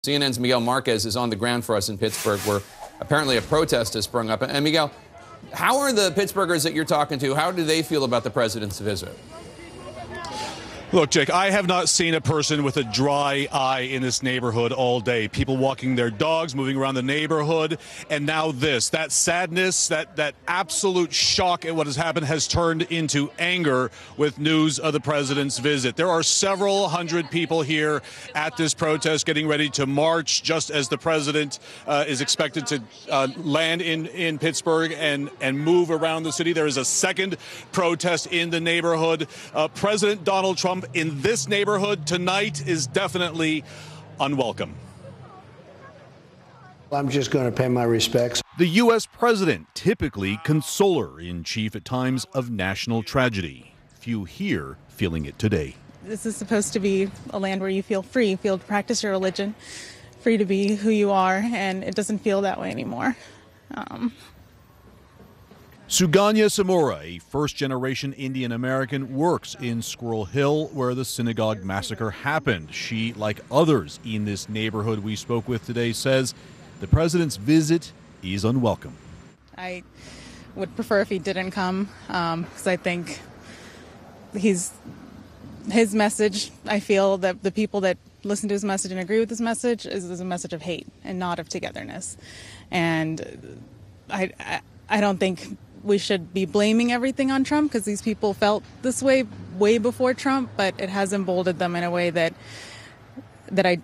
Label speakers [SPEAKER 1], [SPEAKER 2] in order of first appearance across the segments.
[SPEAKER 1] CNN's Miguel Marquez is on the ground for us in Pittsburgh, where apparently a protest has sprung up. And Miguel, how are the Pittsburghers that you're talking to, how do they feel about the president's visit?
[SPEAKER 2] Look, Jake, I have not seen a person with a dry eye in this neighborhood all day. People walking their dogs, moving around the neighborhood, and now this. That sadness, that absolute shock at what has happened has turned into anger with news of the president's visit. There are several hundred people here at this protest getting ready to march just as the president is expected to land in Pittsburgh and move around the city. There is a second protest in the neighborhood. President Donald Trump in this neighborhood tonight is definitely unwelcome.
[SPEAKER 3] I'm just going to pay my respects.
[SPEAKER 2] The U.S. president, typically consoler in chief at times of national tragedy. Few here feeling it today.
[SPEAKER 4] This is supposed to be a land where you feel free, feel to practice your religion, free to be who you are, and it doesn't feel that way anymore.
[SPEAKER 2] Suganya Samora, a first-generation Indian American, works in Squirrel Hill, where the Synagogue massacre happened. She, like others in this neighborhood we spoke with today, says the president's visit is unwelcome.
[SPEAKER 4] I would prefer if he didn't come, because I think his message, I feel that the people that listen to his message and agree with his message is a message of hate and not of togetherness. And I don't think we should be blaming everything on Trump, because these people felt this way before Trump, but it has emboldened them in a way that I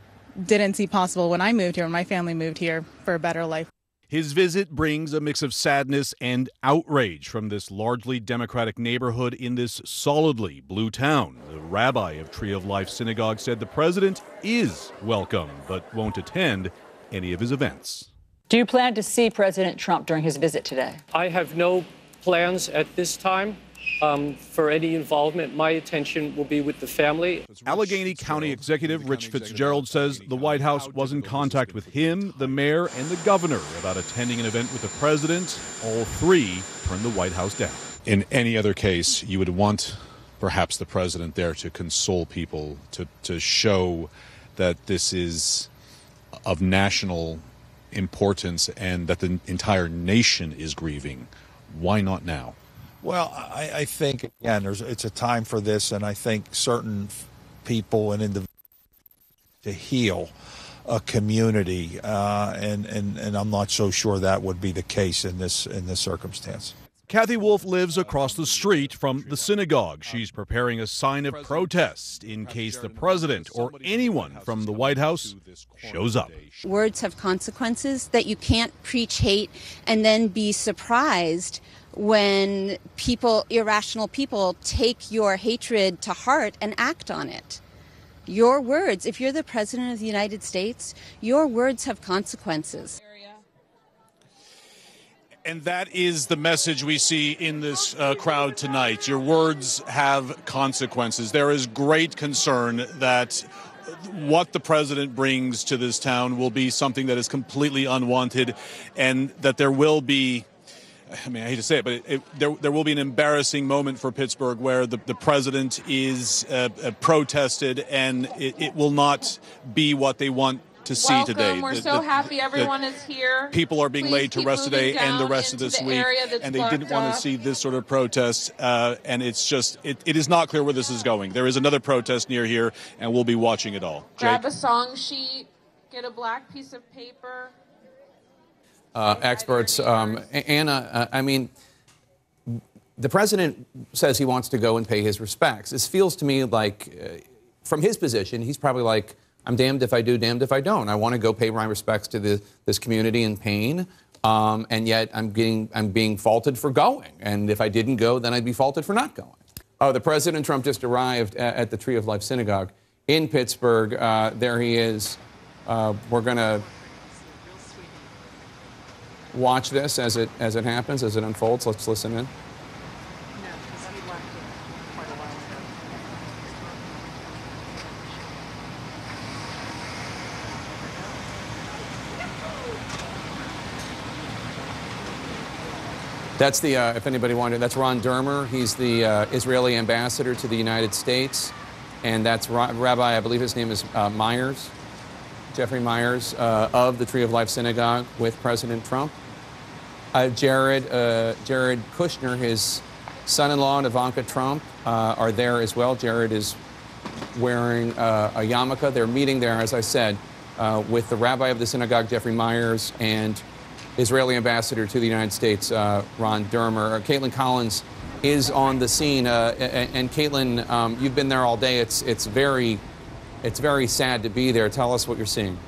[SPEAKER 4] didn't see possible when I moved here, when my family moved here for a better life.
[SPEAKER 2] His visit brings a mix of sadness and outrage from this largely Democratic neighborhood in this solidly blue town. The rabbi of Tree of Life Synagogue said the president is welcome, but won't attend any of his events.
[SPEAKER 5] Do you plan to see President Trump during his visit today?
[SPEAKER 6] I have no plans at this time for any involvement. My attention will be with the family.
[SPEAKER 2] Allegheny County Executive Rich Fitzgerald says the White House was in contact with him, the mayor, and the governor about attending an event with the president. All three turned the White House down.
[SPEAKER 7] In any other case, you would want perhaps the president there to console people, to show that this is of national importance and that the entire nation is grieving. Why not now?
[SPEAKER 8] Well, I think, again, it's a time for this, and I think certain people and individuals to heal a community, and I'm not so sure that would be the case in this circumstance.
[SPEAKER 2] Kathy Wolf lives across the street from the synagogue. She's preparing a sign of protest in case the president or anyone from the White House shows up.
[SPEAKER 9] Words have consequences, that you can't preach hate and then be surprised when irrational people take your hatred to heart and act on it. Your words, if you're the president of the United States, your words have consequences.
[SPEAKER 2] And that is the message we see in this crowd tonight. Your words have consequences. There is great concern that what the president brings to this town will be something that is completely unwanted, and that there will be, I mean, I hate to say it, but there will be an embarrassing moment for Pittsburgh where the president is protested, and it will not be what they want to see today.
[SPEAKER 10] We're so happy everyone is here.
[SPEAKER 2] People are being laid to rest today and the rest of this week, and they didn't want to see this sort of protest. And it's just, it is not clear where this is going. There is another protest near here, and we'll be watching it all.
[SPEAKER 10] Grab a song sheet, get a black piece of paper.
[SPEAKER 1] Experts, Anna, I mean, the president says he wants to go and pay his respects. This feels to me like, from his position, he's probably like, I'm damned if I do, damned if I don't. I want to go pay my respects to this community in pain, and yet I'm being faulted for going. And if I didn't go, then I'd be faulted for not going. Oh, the President Trump just arrived at the Tree of Life Synagogue in Pittsburgh. There he is. We're going to watch this as it happens, as it unfolds. Let's listen in. That's the, if anybody wanted, that's Ron Dermer. He's the Israeli ambassador to the United States. And that's Rabbi, I believe his name is Myers. Jeffrey Myers of the Tree of Life Synagogue with President Trump. Jared Kushner, his son-in-law, and Ivanka Trump are there as well. Jared is wearing a yarmulke. They're meeting there, as I said, with the rabbi of the synagogue, Jeffrey Myers, and Israeli ambassador to the United States, Ron Dermer. Caitlin Collins is on the scene. And Caitlin, you've been there all day. It's very sad to be there. Tell us what you're seeing.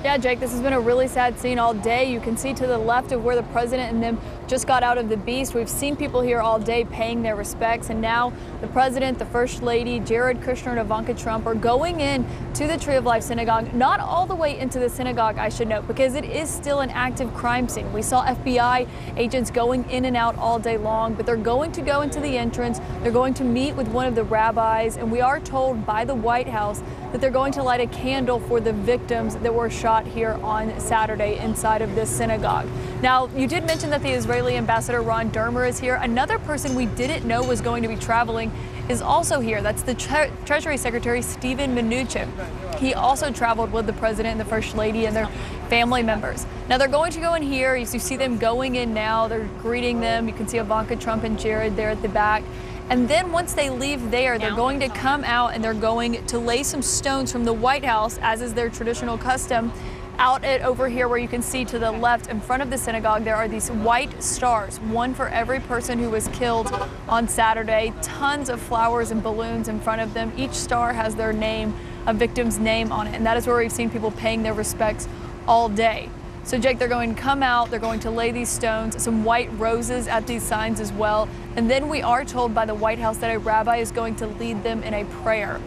[SPEAKER 11] Yeah, Jake, this has been a really sad scene all day. You can see to the left of where the president and them just got out of the Beast. We've seen people here all day paying their respects, and now the president, the first lady, Jared Kushner, and Ivanka Trump are going in to the Tree of Life Synagogue. Not all the way into the synagogue, I should note, because it is still an active crime scene. We saw FBI agents going in and out all day long, but they're going to go into the entrance. They're going to meet with one of the rabbis, and we are told by the White House that they're going to light a candle for the victims that were shot here on Saturday inside of this synagogue. Now, you did mention that the Israeli ambassador Ron Dermer is here. Another person we didn't know was going to be traveling is also here. That's the Treasury Secretary Steven Mnuchin. He also traveled with the president and the first lady and their family members. Now, they're going to go in here. You see them going in now. They're greeting them. You can see Ivanka Trump and Jared there at the back. And then once they leave there, they're going to come out and they're going to lay some stones from the White House, as is their traditional custom, out at over here where you can see to the left in front of the synagogue. There are these white stars, one for every person who was killed on Saturday. Tons of flowers and balloons in front of them. Each star has their name, a victim's name on it. And that is where we've seen people paying their respects all day. So, Jake, they're going to come out, they're going to lay these stones, some white roses at these signs as well. And then we are told by the White House that a rabbi is going to lead them in a prayer.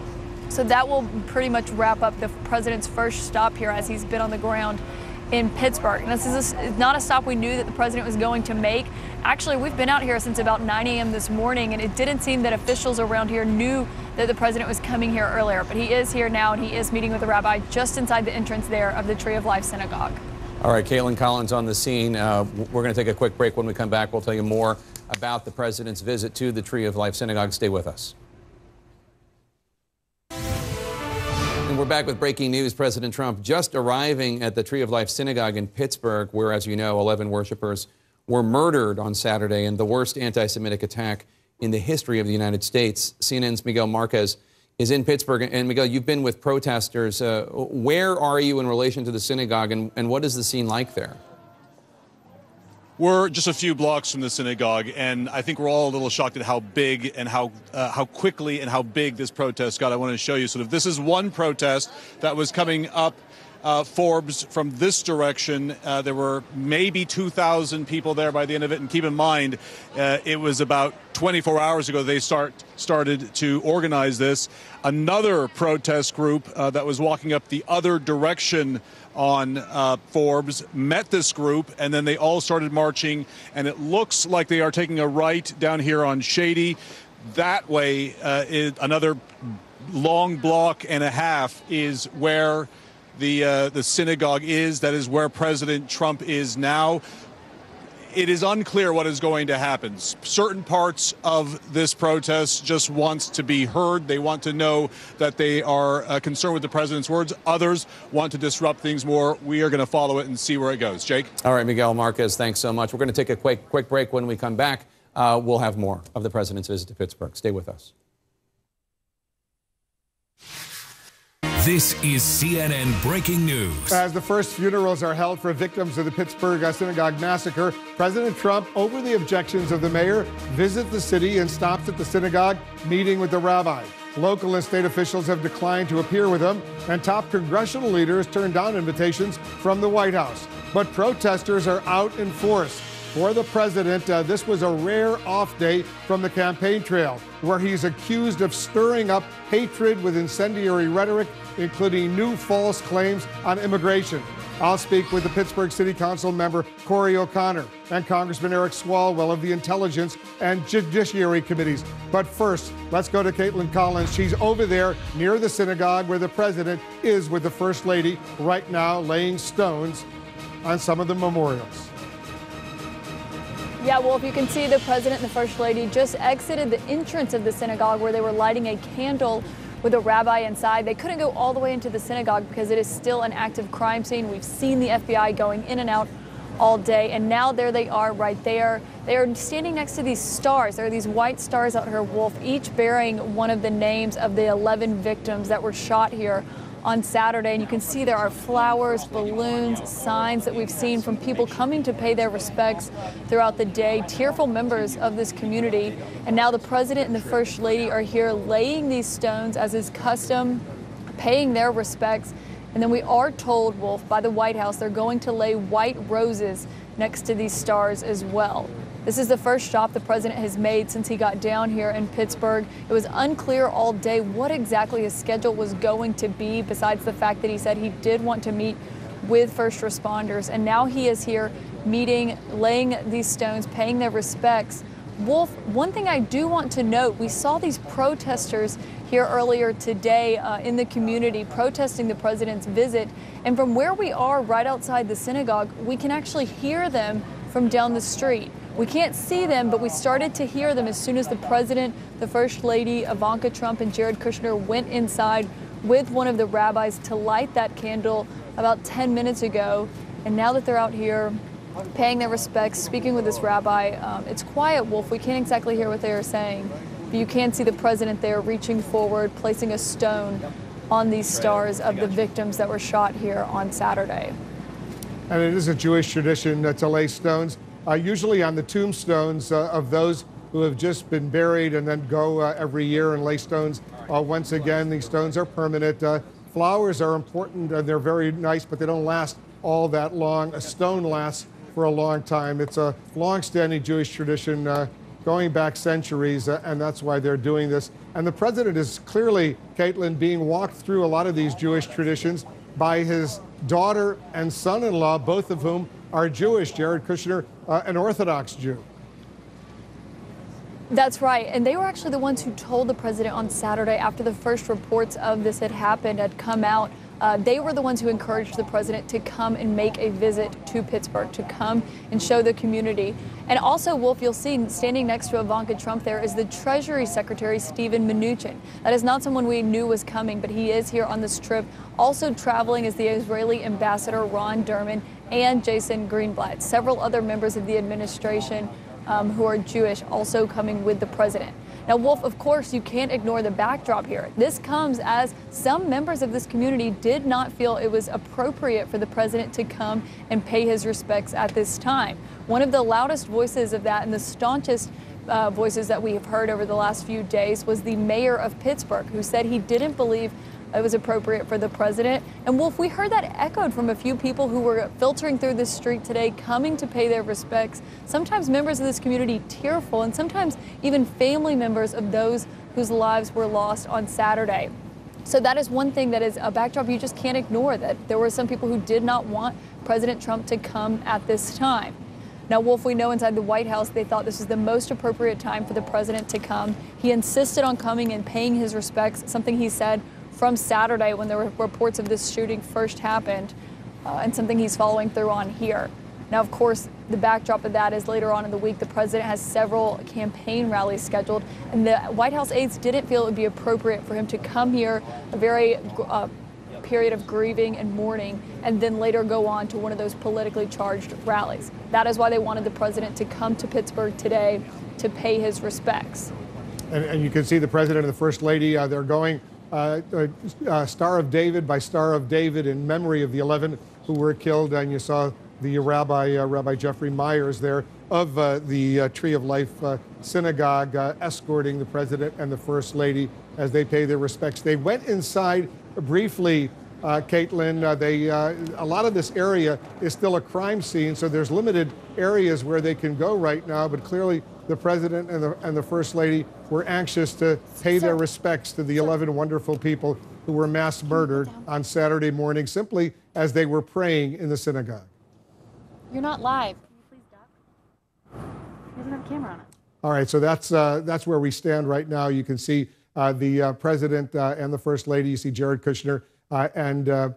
[SPEAKER 11] So that will pretty much wrap up the president's first stop here, as he's been on the ground in Pittsburgh. And this is not a stop we knew that the president was going to make. Actually, we've been out here since about 9 a.m. this morning, and it didn't seem that officials around here knew that the president was coming here earlier. But he is here now, and he is meeting with the rabbi just inside the entrance there of the Tree of Life Synagogue.
[SPEAKER 1] All right, Caitlin Collins on the scene. We're going to take a quick break. When we come back, we'll tell you more about the president's visit to the Tree of Life Synagogue. Stay with us. And we're back with breaking news. President Trump just arriving at the Tree of Life Synagogue in Pittsburgh, where, as you know, 11 worshipers were murdered on Saturday in the worst anti-Semitic attack in the history of the United States. CNN's Miguel Marquez is in Pittsburgh. And Miguel, you've been with protesters. Where are you in relation to the synagogue, and what is the scene like there?
[SPEAKER 2] We're just a few blocks from the synagogue, and I think we're all a little shocked at how big and how quickly and how big this protest got. I want to show you this is one protest that was coming up Forbes from this direction. There were maybe 2,000 people there by the end of it. And keep in mind, it was about 24 hours ago they started to organize this. Another protest group that was walking up the other direction on Forbes met this group, and then they all started marching. And it looks like they are taking a right down here on Shady. That way, another long block and a half is where the synagogue is. That is where President Trump is now. It is unclear what is going to happen. Certain parts of this protest just wants to be heard. They want to know that they are concerned with the president's words. Others want to disrupt things more. We are going to follow it and see where it goes. Jake?
[SPEAKER 1] All right, Miguel Marquez, thanks so much. We're going to take a quick break. When we come back, we'll have more of the president's visit to Pittsburgh. Stay with us.
[SPEAKER 12] This is CNN Breaking News.
[SPEAKER 13] As the first funerals are held for victims of the Pittsburgh synagogue massacre, President Trump, over the objections of the mayor, visits the city and stops at the synagogue, meeting with the rabbi. Local and state officials have declined to appear with him, and top congressional leaders turned down invitations from the White House. But protesters are out in force. For the president, this was a rare off day from the campaign trail, where he's accused of stirring up hatred with incendiary rhetoric, including new false claims on immigration. I'll speak with the Pittsburgh City Council member Corey O'Connor and Congressman Eric Swalwell of the Intelligence and Judiciary Committees. But first, let's go to Caitlin Collins. She's over there near the synagogue where the president is with the First Lady right now, laying stones on some of the memorials.
[SPEAKER 11] Yeah, well, if you can see, the president and the first lady just exited the entrance of the synagogue where they were lighting a candle with a rabbi inside. They couldn't go all the way into the synagogue because it is still an active crime scene. We've seen the FBI going in and out all day, and now there they are right there. They are standing next to these stars. There are these white stars out here, Wolf, each bearing one of the names of the 11 victims that were shot here on Saturday. And you can see there are flowers, balloons, signs that we've seen from people coming to pay their respects throughout the day, tearful members of this community. And now the president and the first lady are here laying these stones as is custom, paying their respects. And then we are told, Wolf, by the White House, they're going to lay white roses next to these stars as well. This is the first stop the president has made since he got down here in Pittsburgh. It was unclear all day what exactly his schedule was going to be, besides the fact that he said he did want to meet with first responders. And now he is here meeting, laying these stones, paying their respects. Wolf, one thing I do want to note, we saw these protesters here earlier today in the community protesting the president's visit. And from where we are right outside the synagogue, we can actually hear them from down the street. We can't see them, but we started to hear them as soon as the president, the first lady, Ivanka Trump, and Jared Kushner went inside with one of the rabbis to light that candle about 10 minutes ago. And now that they're out here paying their respects, speaking with this rabbi, it's quiet, Wolf. We can't exactly hear what they are saying. But you can see the president there reaching forward, placing a stone on these stars of the victims that were shot here on Saturday.
[SPEAKER 13] And it is a Jewish tradition to lay stones, usually on the tombstones of those who have just been buried, and then go every year and lay stones. Once again, these stones are permanent. Flowers are important, and they're very nice, but they don't last all that long. A stone lasts for a long time. It's a long-standing Jewish tradition going back centuries, and that's why they're doing this. And the president is clearly, Caitlin, being walked through a lot of these Jewish traditions by his daughter and son-in-law, both of whom are Jewish. Jared Kushner, an Orthodox Jew.
[SPEAKER 11] That's right. And they were actually the ones who told the president on Saturday, after the first reports of this had come out, they were the ones who encouraged the president to come and make a visit to Pittsburgh, to come and show the community. And also, Wolf, you'll see standing next to Ivanka Trump there is the Treasury Secretary, Steven Mnuchin. That is not someone we knew was coming, but he is here on this trip. Also traveling is the Israeli ambassador, Ron Derman, and Jason Greenblatt. Several other members of the administration who are Jewish also coming with the president. Now, Wolf, of course, you can't ignore the backdrop here. This comes as some members of this community did not feel it was appropriate for the president to come and pay his respects at this time. One of the loudest voices of that and the staunchest voices that we have heard over the last few days was the mayor of Pittsburgh, who said he didn't believe it was appropriate for the president. And Wolf, we heard that echoed from a few people who were filtering through this street today, coming to pay their respects. Sometimes members of this community tearful, and sometimes even family members of those whose lives were lost on Saturday. So that is one thing that is a backdrop you just can't ignore, that there were some people who did not want President Trump to come at this time. Now, Wolf, we know inside the White House they thought this was the most appropriate time for the president to come. He insisted on coming and paying his respects, something he said from Saturday when there were reports of this shooting first happened, and something he's following through on here. Now, of course, the backdrop of that is later on in the week, the president has several campaign rallies scheduled, and the White House aides didn't feel it would be appropriate for him to come here, a very period of grieving and mourning, and then later go on to one of those politically charged rallies. That is why they wanted the president to come to Pittsburgh today to pay his respects.
[SPEAKER 13] And you can see the president and the first lady, they're going Star of David by Star of David in memory of the 11 who were killed. And you saw the Rabbi Jeffrey Myers there of the Tree of Life Synagogue escorting the president and the first lady as they pay their respects. They went inside briefly, Caitlin. A lot of this area is still a crime scene, so there's limited areas where they can go right now, but clearly the president and the first lady were anxious to pay their respects to the 11 wonderful people who were mass murdered on Saturday morning simply as they were praying in the synagogue.
[SPEAKER 11] You're not live. Can you please duck? He doesn't have a camera on it.
[SPEAKER 13] All right, so that's where we stand right now. You can see the president and the first lady. You see Jared Kushner and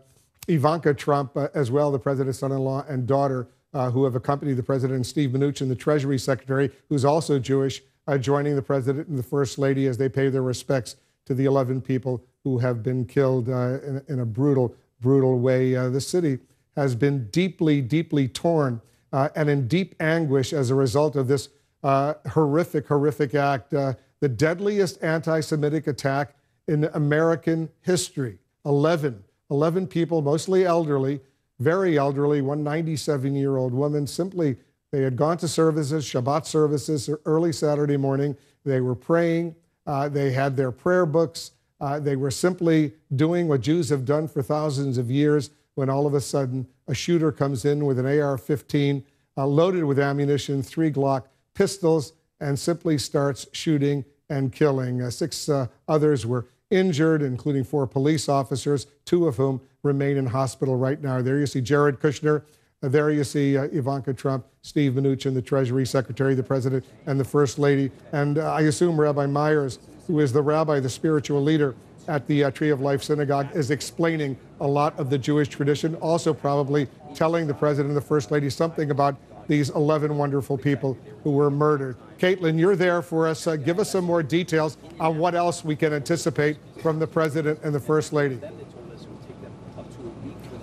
[SPEAKER 13] Ivanka Trump as well, the president's son-in-law and daughter, who have accompanied the president, and Steve Mnuchin, the Treasury Secretary, who's also Jewish, joining the president and the first lady as they pay their respects to the 11 people who have been killed in a brutal, brutal way. The city has been deeply, deeply torn and in deep anguish as a result of this horrific, horrific act, the deadliest anti-Semitic attack in American history. 11 people, mostly elderly, very elderly, one 97-year-old woman. Simply, they had gone to services, Shabbat services, early Saturday morning. They were praying. They had their prayer books. They were simply doing what Jews have done for thousands of years, when all of a sudden a shooter comes in with an AR-15 loaded with ammunition, 3 Glock pistols, and simply starts shooting and killing. 6 others were injured, including 4 police officers, 2 of whom remain in hospital right now. There you see Jared Kushner. There you see Ivanka Trump, Steve Mnuchin, the Treasury Secretary, the President, and the First Lady. And I assume Rabbi Myers, who is the rabbi, the spiritual leader at the Tree of Life Synagogue, is explaining a lot of the Jewish tradition, also probably telling the President and the First Lady something about these 11 wonderful people who were murdered. Caitlin, you're there for us. Give us some more details on what else we can anticipate from the President and the First Lady.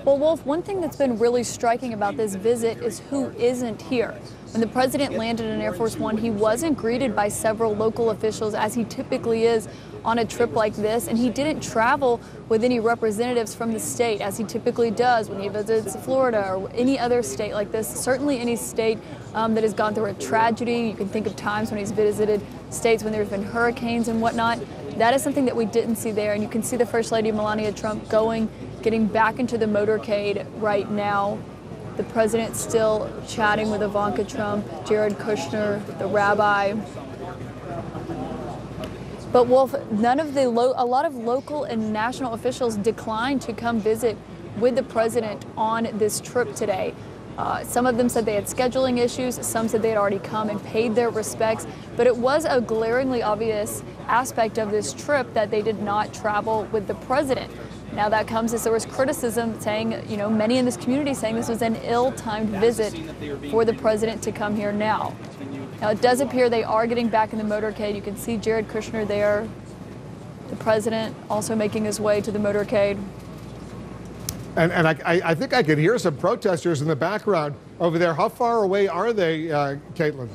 [SPEAKER 11] Well, Wolf, one thing that's been really striking about this visit is who isn't here. When the president landed in Air Force One, he wasn't greeted by several local officials as he typically is on a trip like this, and he didn't travel with any representatives from the state as he typically does when he visits Florida or any other state like this, certainly any state that has gone through a tragedy. You can think of times when he's visited states when there's been hurricanes and whatnot. That is something that we didn't see there, and you can see the First Lady Melania Trump getting back into the motorcade right now. The president still chatting with Ivanka Trump, Jared Kushner, the rabbi. But Wolf, a lot of local and national officials declined to come visit with the president on this trip today. Some of them said they had scheduling issues. Some said they had already come and paid their respects. But it was a glaringly obvious aspect of this trip that they did not travel with the president. Now that comes as there was criticism saying, many in this community saying this was an ill-timed visit for the president to come here now. Now it does appear they are getting back in the motorcade. You can see Jared Kushner there, the president also making his way to the motorcade.
[SPEAKER 13] And I think I could hear some protesters in the background over there. How far away are they, Caitlin?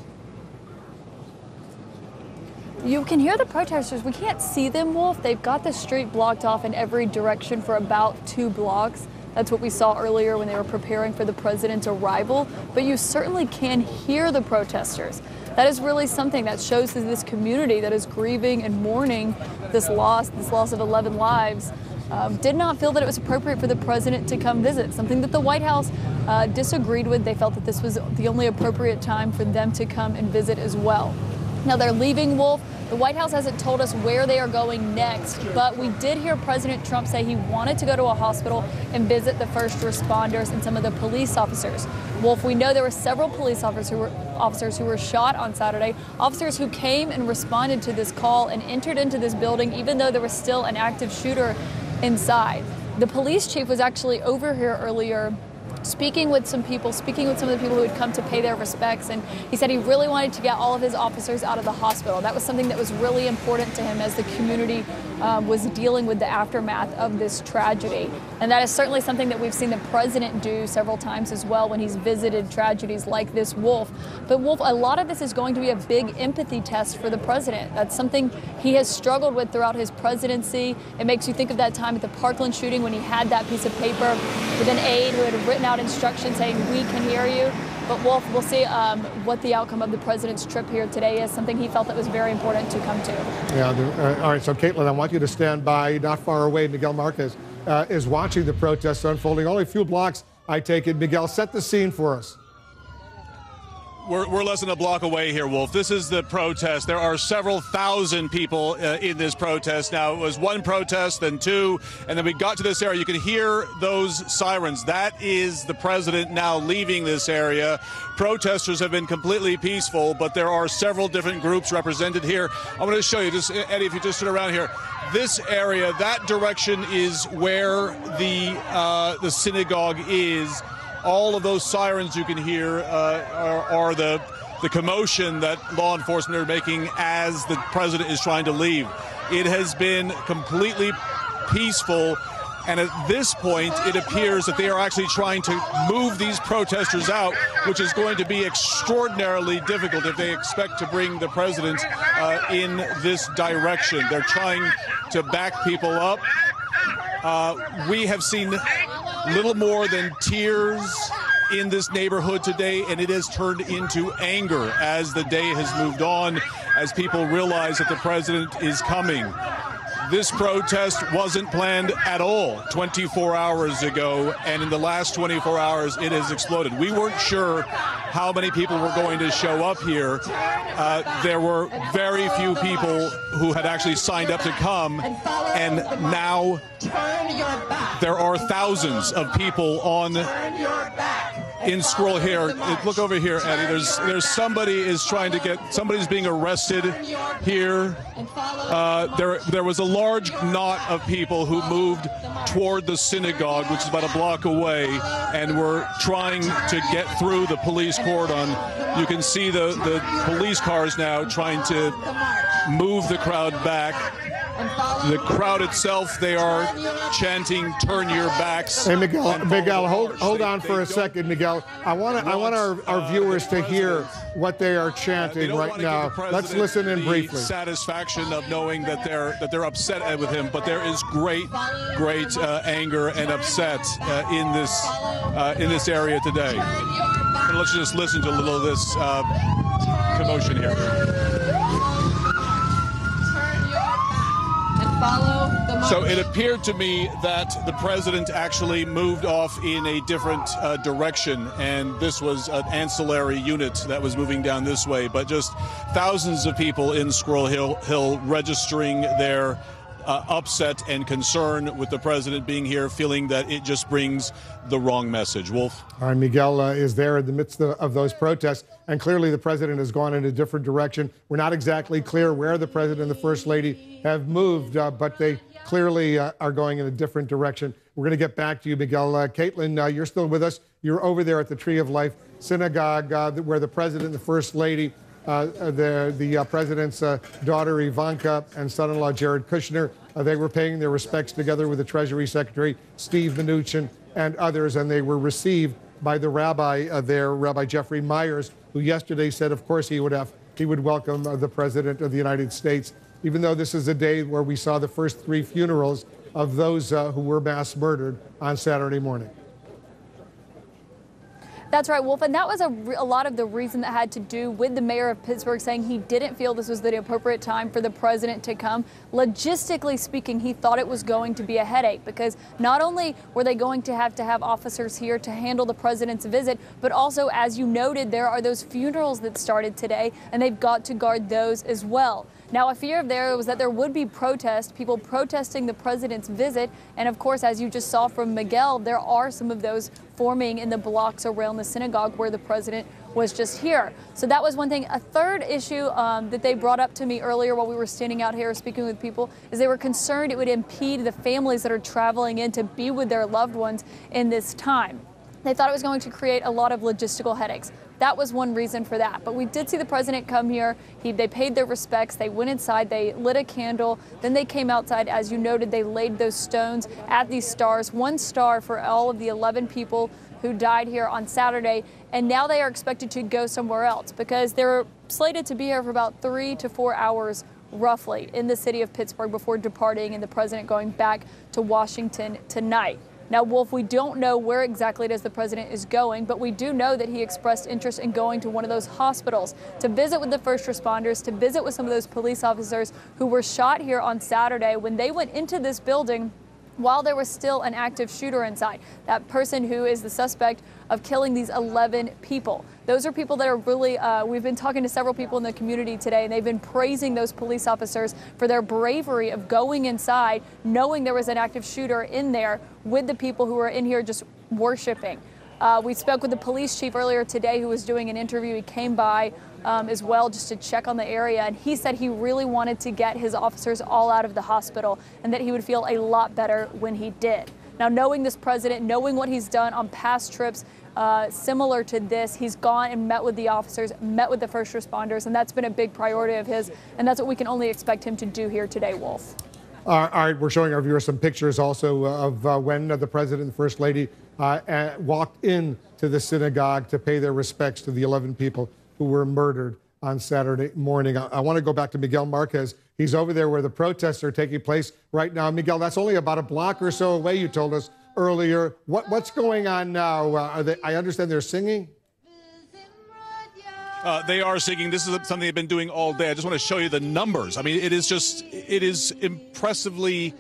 [SPEAKER 11] You can hear the protesters. We can't see them, Wolf. They've got the street blocked off in every direction for about 2 blocks. That's what we saw earlier when they were preparing for the president's arrival. But you certainly can hear the protesters. That is really something that shows to this community that is grieving and mourning this loss of 11 lives. Did not feel that it was appropriate for the president to come visit, something that the White House disagreed with. They felt that this was the only appropriate time for them to come and visit as well. Now they're leaving, Wolf. The White House hasn't told us where they are going next, but we did hear President Trump say he wanted to go to a hospital and visit the first responders and some of the police officers. Wolf, we know there were several police officers who were shot on Saturday, officers who came and responded to this call and entered into this building even though there was still an active shooter inside. The police chief was actually over here earlier speaking with some of the people who had come to pay their respects, and he said he really wanted to get all of his officers out of the hospital. That was something that was really important to him as the community was dealing with the aftermath of this tragedy. And that is certainly something that we've seen the president do several times as well when he's visited tragedies like this, Wolf. But Wolf, a lot of this is going to be a big empathy test for the president. That's something he has struggled with throughout his presidency. It makes you think of that time at the Parkland shooting when he had that piece of paper with an aide who had written out instructions saying, "We can hear you." But Wolf, we'll see what the outcome of the president's trip here today is, something he felt that was very important to come to.
[SPEAKER 13] Yeah, all right, so Caitlin, I want you to stand by, not far away. Miguel Marquez is watching the protests unfolding. Only a few blocks, I take it. Miguel, set the scene for us.
[SPEAKER 2] We're less than a block away here, Wolf. This is the protest. There are several thousand people in this protest. Now, it was 1 protest, then 2, and then we got to this area. You can hear those sirens. That is the president now leaving this area. Protesters have been completely peaceful, but there are several different groups represented here. I'm going to show you, just Eddie, if you just turn around here. This area, that direction is where the synagogue is. All of those sirens you can hear are the commotion that law enforcement are making as the president is trying to leave. It has been completely peaceful. And at this point, it appears that they are actually trying to move these protesters out, which is going to be extraordinarily difficult if they expect to bring the president in this direction. They're trying to back people up. We have seen little more than tears in this neighborhood today, and it has turned into anger as the day has moved on, as people realize that the president is coming. This protest wasn't planned at all 24 hours ago, and in the last 24 hours, it has exploded. We weren't sure how many people were going to show up here. There were very few people who had actually signed up to come, and now there are thousands of people in Squirrel here. Look over here, Eddie. There's somebody's being arrested here. There was a large knot of people who moved toward the synagogue, which is about a block away, and were trying to get through the police cordon. You can see the police cars now trying to move the crowd back. The crowd itself, they are chanting, "Turn your backs."
[SPEAKER 13] Hey, Miguel, hold on for a second, Miguel. I want our viewers to hear what they are chanting right now. Let's listen in briefly.
[SPEAKER 2] Satisfaction of knowing that they're upset with him, but there is great anger and upset in this area today. And let's just listen to a little of this commotion here. So it appeared to me that the president actually moved off in a different direction, and this was an ancillary unit that was moving down this way. But just thousands of people in Squirrel Hill registering their upset and concern with the president being here, feeling that it just brings the wrong message. Wolf?
[SPEAKER 13] All right, Miguel is there in the midst of those protests, and clearly the president has gone in a different direction. We're not exactly clear where the president and the first lady have moved, but they clearly are going in a different direction. We're going to get back to you, Miguel. Caitlin, you're still with us. You're over there at the Tree of Life Synagogue, where the president and the first lady, the president's daughter Ivanka and son-in-law Jared Kushner, they were paying their respects together with the Treasury Secretary Steve Mnuchin and others, and they were received by the rabbi there, Rabbi Jeffrey Myers, who yesterday said, of course, he would welcome the President of the United States, even though this is a day where we saw the first 3 funerals of those who were mass murdered on Saturday morning.
[SPEAKER 11] That's right, Wolf, and that was a lot of the reason that had to do with the mayor of Pittsburgh saying he didn't feel this was the appropriate time for the president to come. Logistically speaking, he thought it was going to be a headache because not only were they going to have officers here to handle the president's visit, but also, as you noted, there are those funerals that started today, and they've got to guard those as well. Now, a fear of there was that there would be protests, people protesting the president's visit. And of course, as you just saw from Miguel, there are some of those forming in the blocks around the synagogue where the president was just here. So that was one thing. A third issue that they brought up to me earlier while we were standing out here speaking with people is they were concerned it would impede the families that are traveling in to be with their loved ones in this time. They thought it was going to create a lot of logistical headaches. That was one reason for that. But we did see the president come here. They paid their respects. They went inside. They lit a candle. Then they came outside. As you noted, they laid those stones at these stars, 1 star for all of the 11 people who died here on Saturday. And now they are expected to go somewhere else because they're slated to be here for about 3 to 4 hours roughly in the city of Pittsburgh before departing and the president going back to Washington tonight. Now, Wolf, we don't know where exactly it is the president is going, but we do know that he expressed interest in going to one of those hospitals to visit with the first responders, to visit with some of those police officers who were shot here on Saturday when they went into this building while there was still an active shooter inside. That person who is the suspect of killing these 11 people. Those are people that are really, we've been talking to several people in the community today, and they've been praising those police officers for their bravery of going inside, knowing there was an active shooter in there with the people who were in here just worshiping. We spoke with the police chief earlier today who was doing an interview. He came by as well just to check on the area, and he said he really wanted to get his officers all out of the hospital and that he would feel a lot better when he did. Now, knowing this president, knowing what he's done on past trips similar to this, he's gone and met with the officers, met with the first responders, and that's been a big priority of his, and that's what we can only expect him to do here today, Wolf.
[SPEAKER 13] All right, we're showing our viewers some pictures also of when the president and the first lady walked into the synagogue to pay their respects to the 11 people who were murdered on Saturday morning. I want to go back to Miguel Marquez. He's over there where the protests are taking place right now. Miguel, that's only about a block or so away, you told us earlier. What's going on now? I understand they're singing?
[SPEAKER 2] They are singing. This is something they've been doing all day. I just want to show you the numbers. I mean, it is impressively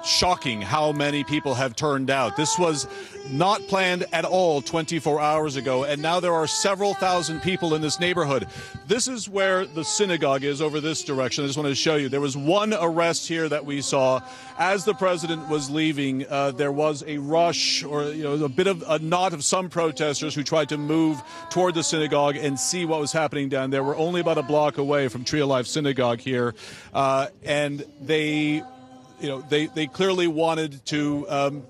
[SPEAKER 2] shocking how many people have turned out. This was not planned at all 24 hours ago, and now there are several thousand people in this neighborhood. This is where the synagogue is, over this direction. I just wanted to show you. There was one arrest here that we saw. As the president was leaving, there was a rush, or a bit of a knot of some protesters who tried to move toward the synagogue and see what was happening down there. We're only about a block away from Tree of Life Synagogue here, and they clearly wanted to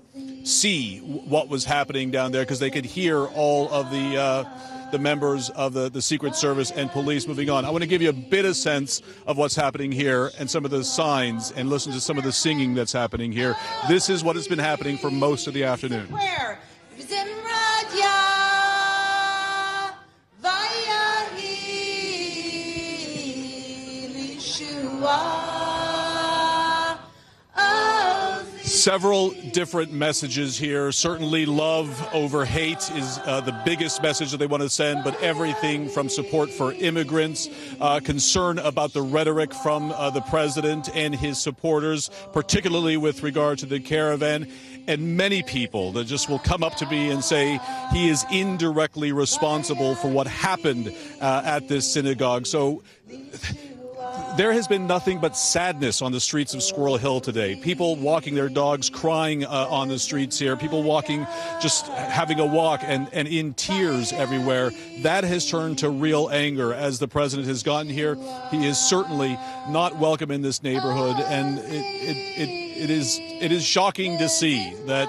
[SPEAKER 2] see what was happening down there because they could hear all of the members of the Secret Service and police moving on. I want to give you a bit of sense of what's happening here and some of the signs and listen to some of the singing that's happening here. This is what has been happening for most of the afternoon. Several different messages here. Certainly love over hate is the biggest message that they want to send, but everything from support for immigrants, concern about the rhetoric from the president and his supporters, particularly with regard to the caravan, and many people that just will come up to me and say he is indirectly responsible for what happened at this synagogue. So there has been nothing but sadness on the streets of Squirrel Hill today. People walking their dogs, crying on the streets here. People walking, just having a walk and in tears everywhere. That has turned to real anger as the president has gotten here. He is certainly not welcome in this neighborhood, and it is shocking to see that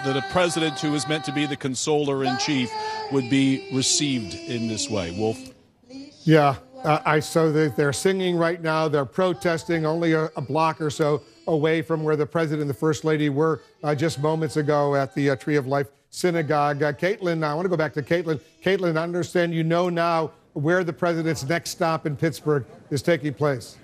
[SPEAKER 2] a president who is meant to be the consoler in chief would be received in this way. Wolf?
[SPEAKER 13] Yeah. I saw that they're singing right now. They're protesting only a block or so away from where the president and the first lady were just moments ago at the Tree of Life Synagogue. Caitlin, I want to go back to Caitlin. Caitlin, I understand you know now where the president's next stop in Pittsburgh is taking place.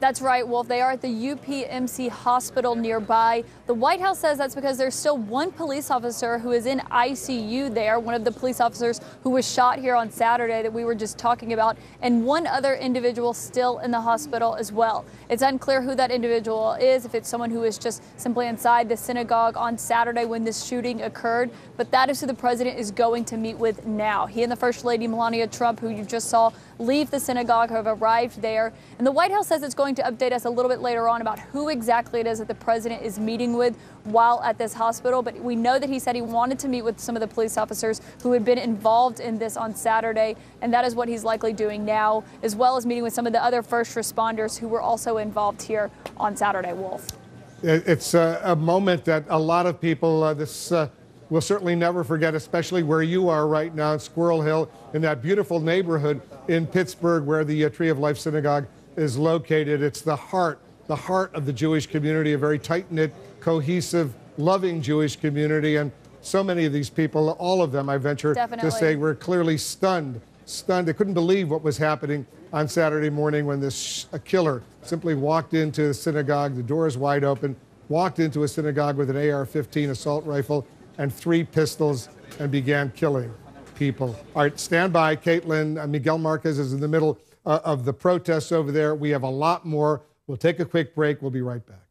[SPEAKER 11] That's right, Wolf. They are at the UPMC hospital nearby. The White House says that's because there's still one police officer who is in ICU there, one of the police officers who was shot here on Saturday that we were just talking about, and one other individual still in the hospital as well. It's unclear who that individual is, if it's someone who was just simply inside the synagogue on Saturday when this shooting occurred, but that is who the president is going to meet with now. He and the First Lady Melania Trump, who you just saw leave the synagogue, have arrived there, and the White House says it's going to update us a little bit later on about who exactly it is that the president is meeting with while at this hospital. But we know that he said he wanted to meet with some of the police officers who had been involved in this on Saturday, and that is what he's likely doing now, as well as meeting with some of the other first responders who were also involved here on Saturday. Wolf?
[SPEAKER 13] It's a moment that a lot of people will certainly never forget, especially where you are right now in Squirrel Hill, in that beautiful neighborhood in Pittsburgh where the Tree of Life Synagogue is located. It's the heart of the Jewish community, a very tight-knit, cohesive, loving Jewish community. And so many of these people, all of them, I venture to say, were clearly stunned. They couldn't believe what was happening on Saturday morning when this killer simply walked into a synagogue, the doors wide open, walked into a synagogue with an AR-15 assault rifle and 3 pistols and began killing people. All right, stand by, Caitlin. Miguel Marquez is in the middle of the protests over there. We have a lot more. We'll take a quick break. We'll be right back.